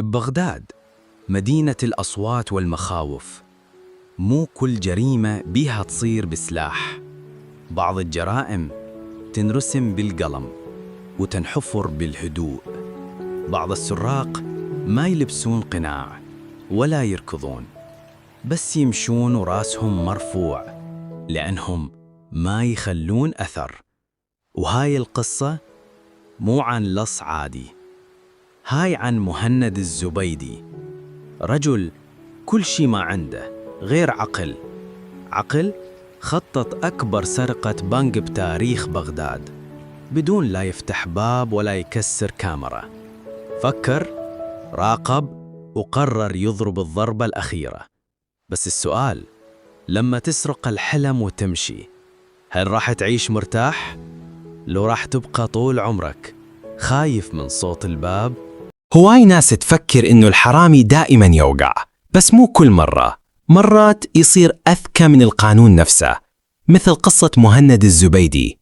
ببغداد، مدينة الأصوات والمخاوف، مو كل جريمة بيها تصير بسلاح. بعض الجرائم تنرسم بالقلم وتنحفر بالهدوء. بعض السراق ما يلبسون قناع ولا يركضون، بس يمشون وراسهم مرفوع لأنهم ما يخلون أثر. وهاي القصة مو عن لص عادي، هاي عن مهند الزبيدي، رجل كل شي ما عنده غير عقل خطط أكبر سرقة بنك بتاريخ بغداد بدون لا يفتح باب ولا يكسر كاميرا. فكر، راقب، وقرر يضرب الضربة الأخيرة. بس السؤال، لما تسرق الحلم وتمشي، هل راح تعيش مرتاح؟ لو راح تبقى طول عمرك خايف من صوت الباب؟ هواي ناس تفكر إنه الحرامي دائما يوقع، بس مو كل مرة. مرات يصير أذكى من القانون نفسه، مثل قصة مهند الزبيدي،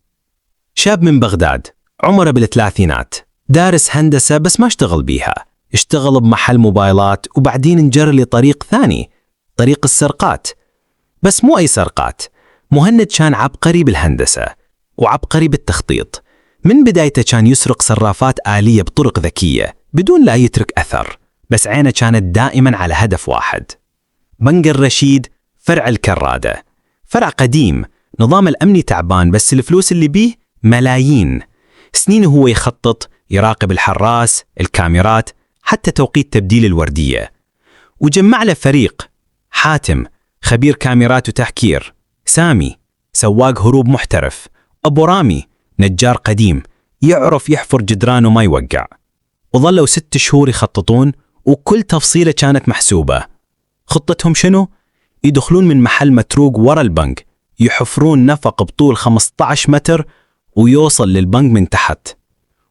شاب من بغداد عمره بالثلاثينات، دارس هندسة بس ما اشتغل بيها، اشتغل بمحل موبايلات وبعدين انجر لطريق ثاني، طريق السرقات. بس مو أي سرقات، مهند كان عبقري بالهندسة وعبقري بالتخطيط. من بدايته كان يسرق صرافات آلية بطرق ذكية بدون لا يترك أثر، بس عينه كانت دائما على هدف واحد: بنك الرشيد، فرع الكرادة. فرع قديم، نظام الأمني تعبان، بس الفلوس اللي بيه ملايين. سنين هو يخطط، يراقب الحراس، الكاميرات، حتى توقيت تبديل الوردية. وجمع له فريق: حاتم خبير كاميرات وتحكير، سامي سواق هروب محترف، أبو رامي نجار قديم يعرف يحفر جدران وما يوقع. وظلوا 6 شهور يخططون، وكل تفصيلة كانت محسوبة. خطتهم شنو؟ يدخلون من محل متروق ورا البنك، يحفرون نفق بطول 15 متر ويوصل للبنك من تحت،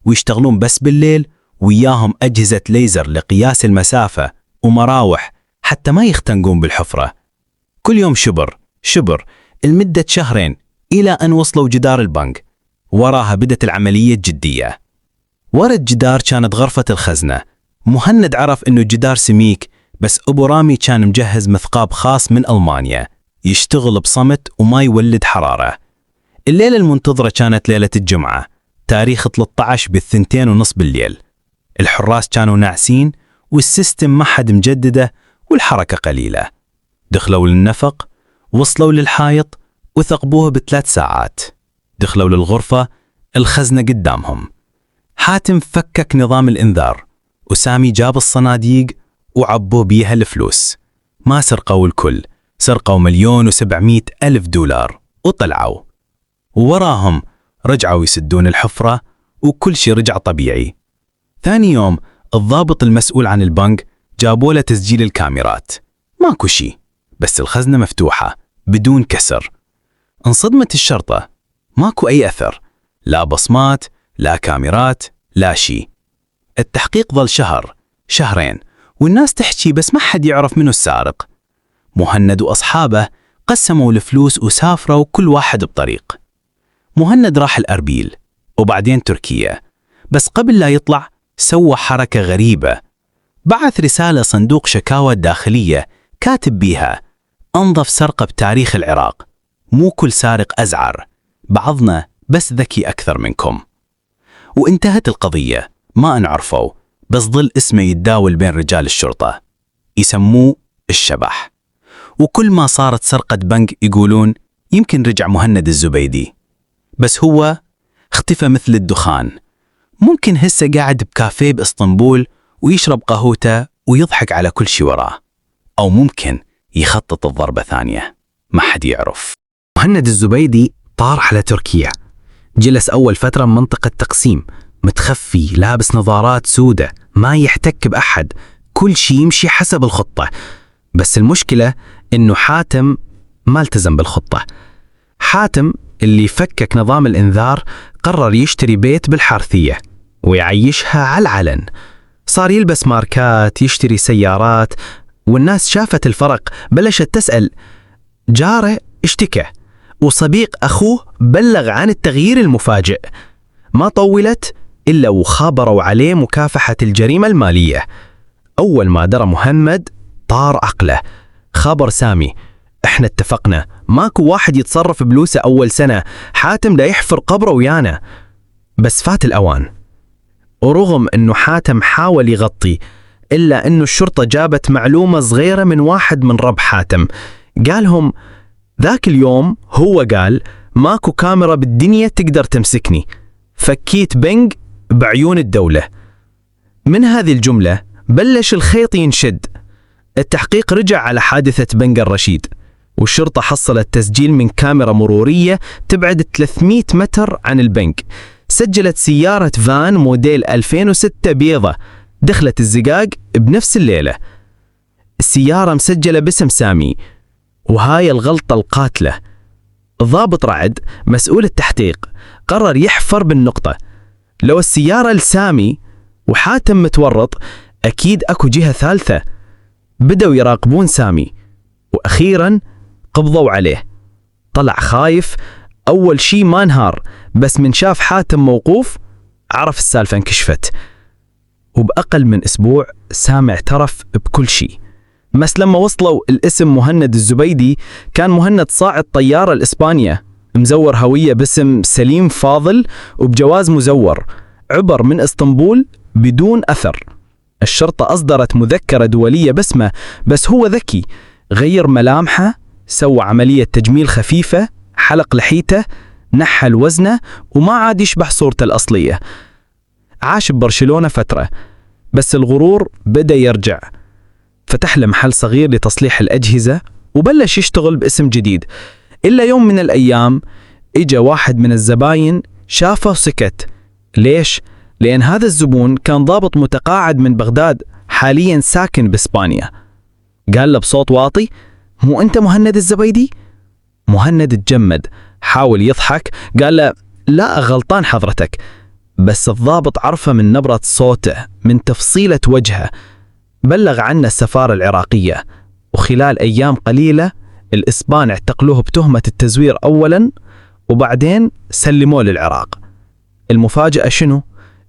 ويشتغلون بس بالليل، وياهم أجهزة ليزر لقياس المسافة ومراوح حتى ما يختنقون بالحفرة. كل يوم شبر لمدة 2 شهر، إلى أن وصلوا جدار البنك. وراها بدت العملية الجدية. ورا الجدار كانت غرفة الخزنة. مهند عرف إنه الجدار سميك، بس أبو رامي كان مجهز مثقاب خاص من ألمانيا يشتغل بصمت وما يولد حرارة. الليلة المنتظرة كانت ليلة الجمعة، تاريخ 13 ب2:30 بالليل. الحراس كانوا ناعسين والسيستم ما حد مجدده والحركة قليلة. دخلوا للنفق، وصلوا للحائط وثقبوه ب3 ساعات. دخلوا للغرفة، الخزنة قدامهم. حاتم فكك نظام الإنذار، وسامي جاب الصناديق وعبوا بيها الفلوس. ما سرقوا الكل، سرقوا 1,700,000 دولار وطلعوا. ووراهم رجعوا يسدون الحفرة، وكل شيء رجع طبيعي. ثاني يوم الضابط المسؤول عن البنك جابوا له تسجيل الكاميرات، ماكو شيء، بس الخزنة مفتوحة بدون كسر. انصدمت الشرطة، ماكو أي أثر، لا بصمات، لا كاميرات، لا شيء. التحقيق ظل 2 شهر، والناس تحكي بس ما حد يعرف منو السارق. مهند وأصحابه قسموا الفلوس وسافروا كل واحد بطريق. مهند راح الأربيل وبعدين تركيا، بس قبل لا يطلع سوى حركة غريبة. بعث رسالة صندوق شكاوى الداخلية كاتب بيها: أنظف سرقة بتاريخ العراق، مو كل سارق أزعر، بعضنا بس ذكي أكثر منكم. وانتهت القضية، ما نعرفوا، بس ظل اسمه يتداول بين رجال الشرطة، يسموه الشبح. وكل ما صارت سرقة بنك يقولون يمكن رجع مهند الزبيدي، بس هو اختفى مثل الدخان. ممكن هسه قاعد بكافيه بإسطنبول ويشرب قهوته ويضحك على كل شي وراه، أو ممكن يخطط الضربة ثانية، ما حد يعرف. مهند الزبيدي طار على تركيا، جلس أول فترة منطقة تقسيم، متخفي، لابس نظارات سودة، ما يحتك بأحد، كل شي يمشي حسب الخطة. بس المشكلة إنه حاتم ما التزم بالخطة. حاتم اللي فكك نظام الإنذار قرر يشتري بيت بالحارثية ويعيشها على العلن. صار يلبس ماركات، يشتري سيارات، والناس شافت الفرق، بلشت تسأل. جاره اشتكى، وصديق أخوه بلغ عن التغيير المفاجئ. ما طولت إلا وخابروا عليه مكافحة الجريمة المالية. أول ما درى مهند طار عقله. خبر سامي: احنا اتفقنا ماكو واحد يتصرف بلوسه أول سنة، حاتم لا يحفر قبره ويانا. بس فات الأوان، ورغم أنه حاتم حاول يغطي إلا أنه الشرطة جابت معلومة صغيرة من واحد من رب حاتم. قالهم ذاك اليوم هو قال ماكو كاميرا بالدنيا تقدر تمسكني، فكيت بنج بعيون الدولة. من هذه الجملة بلش الخيط ينشد. التحقيق رجع على حادثة بنج الرشيد، والشرطة حصلت تسجيل من كاميرا مرورية تبعد 300 متر عن البنك. سجلت سيارة فان موديل 2006 بيضة دخلت الزقاق بنفس الليلة. السيارة مسجلة باسم سامي، وهاي الغلطة القاتلة. ضابط رعد مسؤول التحقيق قرر يحفر بالنقطة. لو السيارة لسامي وحاتم متورط، أكيد أكو جهة ثالثة. بدأوا يراقبون سامي، وأخيرا قبضوا عليه. طلع خايف. أول شي ما انهار، بس من شاف حاتم موقوف عرف السالفة انكشفت. وبأقل من أسبوع سامي اعترف بكل شي. بس لما وصلوا الاسم مهند الزبيدي، كان مهند صاعد طيارة لإسبانيا، مزور هوية باسم سليم فاضل وبجواز مزور، عبر من اسطنبول بدون أثر. الشرطة أصدرت مذكرة دولية باسمه، بس هو ذكي، غير ملامحه، سوى عملية تجميل خفيفة، حلق لحيته، نحل وزنه، وما عاد يشبه صورته الأصلية. عاش ببرشلونة فترة، بس الغرور بدأ يرجع. فتح له محل صغير لتصليح الأجهزة وبلش يشتغل باسم جديد. إلا يوم من الأيام إجا واحد من الزباين شافه وسكت. ليش؟ لأن هذا الزبون كان ضابط متقاعد من بغداد، حاليا ساكن بإسبانيا. قال له بصوت واطي: مو أنت مهند الزبيدي؟ مهند اتجمد، حاول يضحك، قال له: لا، غلطان حضرتك. بس الضابط عرفه من نبرة صوته، من تفصيلة وجهه. بلغ عنه السفارة العراقية، وخلال أيام قليلة الإسبان اعتقلوه بتهمة التزوير أولا، وبعدين سلموه للعراق. المفاجأة شنو؟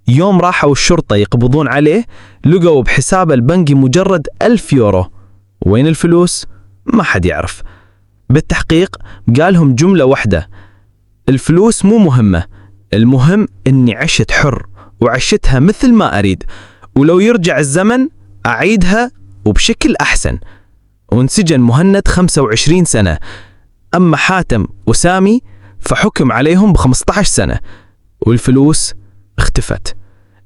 يوم راحوا الشرطة يقبضون عليه، لقوا بحسابه البنكي مجرد 1000 يورو. وين الفلوس؟ ما حد يعرف. بالتحقيق قالهم جملة واحدة: الفلوس مو مهمة، المهم إني عشت حر، وعشتها مثل ما أريد، ولو يرجع الزمن أعيدها وبشكل أحسن. وانسجن مهند 25 سنة. أما حاتم وسامي فحكم عليهم ب15 سنة، والفلوس اختفت.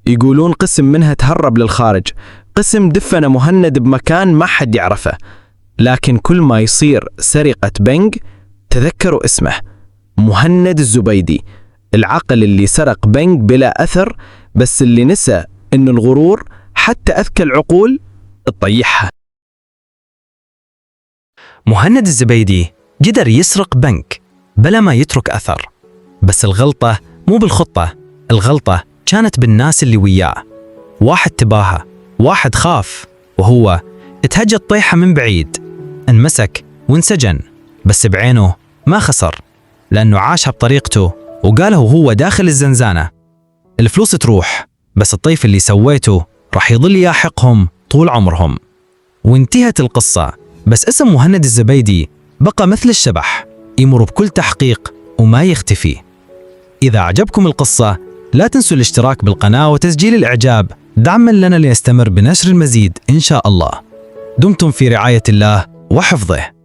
يقولون قسم منها تهرب للخارج، قسم دفن مهند بمكان ما حد يعرفه. لكن كل ما يصير سرقة بنك تذكروا اسمه: مهند الزبيدي، العقل اللي سرق بنك بلا أثر، بس اللي نسى إن الغرور حتى أذكى العقول تطيحها. مهند الزبيدي قدر يسرق بنك بلا ما يترك أثر، بس الغلطة مو بالخطة، الغلطة كانت بالناس اللي وياه. واحد تباهى، واحد خاف، وهو اتهجت طيحة من بعيد. انمسك وانسجن، بس بعينه ما خسر، لأنه عاشها بطريقته وقاله وهو داخل الزنزانة: الفلوس تروح، بس الطيف اللي سويته راح يظل يلاحقهم طول عمرهم. وانتهت القصة، بس اسم مهند الزبيدي بقى مثل الشبح، يمر بكل تحقيق وما يختفي. إذا عجبكم القصة لا تنسوا الاشتراك بالقناة وتسجيل الإعجاب دعما لنا لنستمر بنشر المزيد إن شاء الله. دمتم في رعاية الله وحفظه.